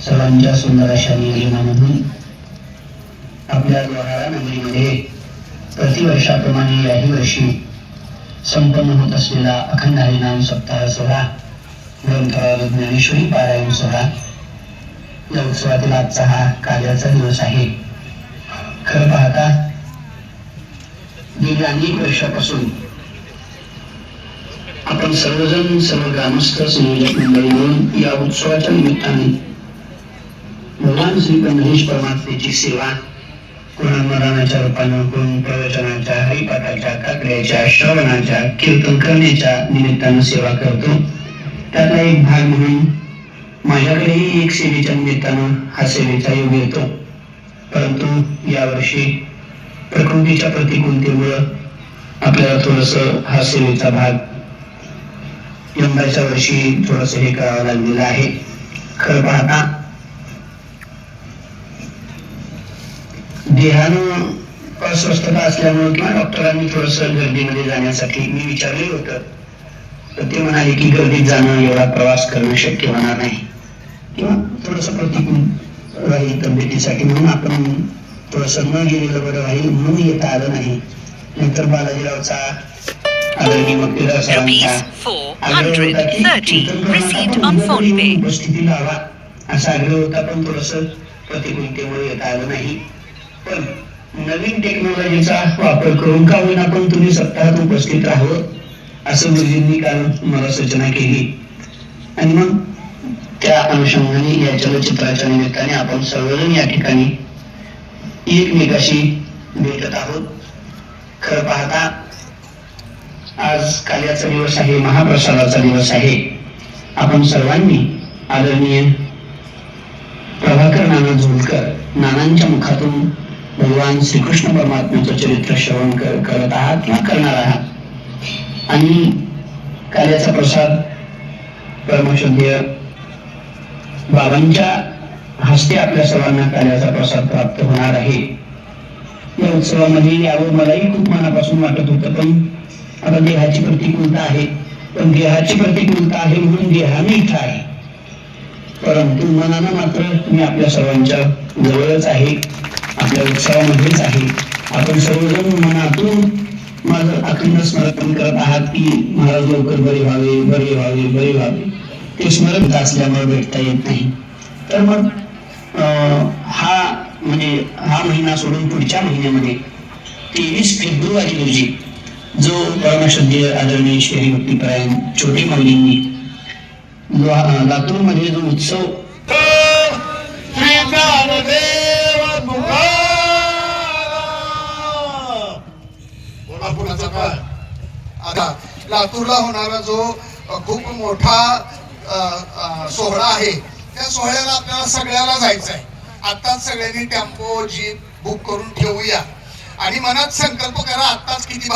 सर्वांच्या सुंदर अशा नियोजनामधून आपल्या लोहारा नगरीमध्ये प्रतिवर्षाप्रमाणे याही वर्षी संपन्न होत असलेला अखंड हरिनाम सप्ताह सोहळा, ग्रंथराज ज्ञानेश्वरी पारायण सोहळा, या उत्सवातील आजचा हा कार्याचा दिवस आहे. खरं पाहता गेली अनेक वर्षापासून आपण सर्वजण, सर्व ग्रामस्थ, संयोजक मंडळी मिळून या उत्सवाच्या निमित्ताने भगवान श्री गणेश परमात्म्याची सेवा गुणमरणाच्या रूपानं, गुण प्रवचनाच्या, हरिपाठाच्या, काकड्याच्या, श्रवणाच्या, कीर्तन करण्याच्या निमित्तानं सेवा करतो. त्यातला एक भाग म्हणून माझ्याकडेही एक सेवेच्या निमित्तानं हा सेवेचा योग येतो. परंतु यावर्षी प्रकृतीच्या प्रतिकूलतेमुळं आपल्याला थोडस हा सेवेचा भाग यंदाच्या वर्षी थोडस हे करावं लागलेलं आहे. खरं पाहता देहानं अस्वस्थता असल्यामुळे किंवा डॉक्टरांनी थोडस गर्दीमध्ये जाण्यासाठी मी विचारले होतं, तर ते म्हणाले की गर्दीत जाणं, एवढा प्रवास करणं शक्य होणार नाही किंवा थोडस प्रतिकूल राहील तब्येतीसाठी, म्हणून आपण थोडस न गेलेलं बरं राहील, म्हणून येता आलं नाही. नंतर बालाजीरावचा आदरणीय वक्तेदार सरांचा उपस्थिती लावा असा आग्रह होता, पण थोडस प्रतिकूलतेमुळे येता आलं नाही. पण नवीन टेक्नॉलॉजीचा वापर करून का होईना पण तुम्ही सप्ताहात उपस्थित राहावं असं गुरुजींनी काल मला सूचना केली. आणि मग त्या अनुषंगाने या चलचित्राच्या निमित्ताने आपण सर्वजण या ठिकाणी एकमेकाशी भेटत आहोत. खरं पाहता आज कार्याचा दिवस आहे, महाप्रसादाचा दिवस आहे. आपण सर्वांनी आदरणीय प्रभाकर नाना झोलकर नानांच्या मुखातून भगवान श्रीकृष्ण परमात्म्याचं चरित्र श्रवण करत आहात किंवा करणार आहात. आणि कार्याचा प्रसाद परमश्रद्धेय बाबांच्या हस्ते आपल्या सर्वांना कार्याचा प्रसाद प्राप्त होणार आहे. या उत्सवामध्ये यावं मलाही खूप मनापासून वाटत होतं, पण आता देहाची प्रतिकूलता आहे. पण देहाची प्रतिकूलता आहे म्हणून देहाने इथं आहे, परंतु मनानं मात्र मी आपल्या सर्वांच्या जवळच आहे, आपल्या उत्सवामध्येच आहे. आपण सर्वजण मनातून माझं अखंड स्मरण करत आहात की महाराज लवकर बरे व्हावे, बरे व्हावे, बरे व्हावे. ते स्मरण असल्यामुळे भेटता येत नाही. तर मग हा महिना सोडून पुढच्या महिन्यामध्ये 23 फेब्रुवारी रोजी जो परमश्रद्धेय आदरणीय श्री भक्तिपरायण छोटे माऊलींनी लातूर मध्ये जो उत्सव लातूरला होणारा जो खूप मोठा सोहळा आहे, त्या सोहळ्याला आपल्याला सगळ्याला जायचं आहे. आताच सगळ्यांनी टेम्पो जीप बुक करून ठेवूया आणि मनात संकल्प करा, आताच किती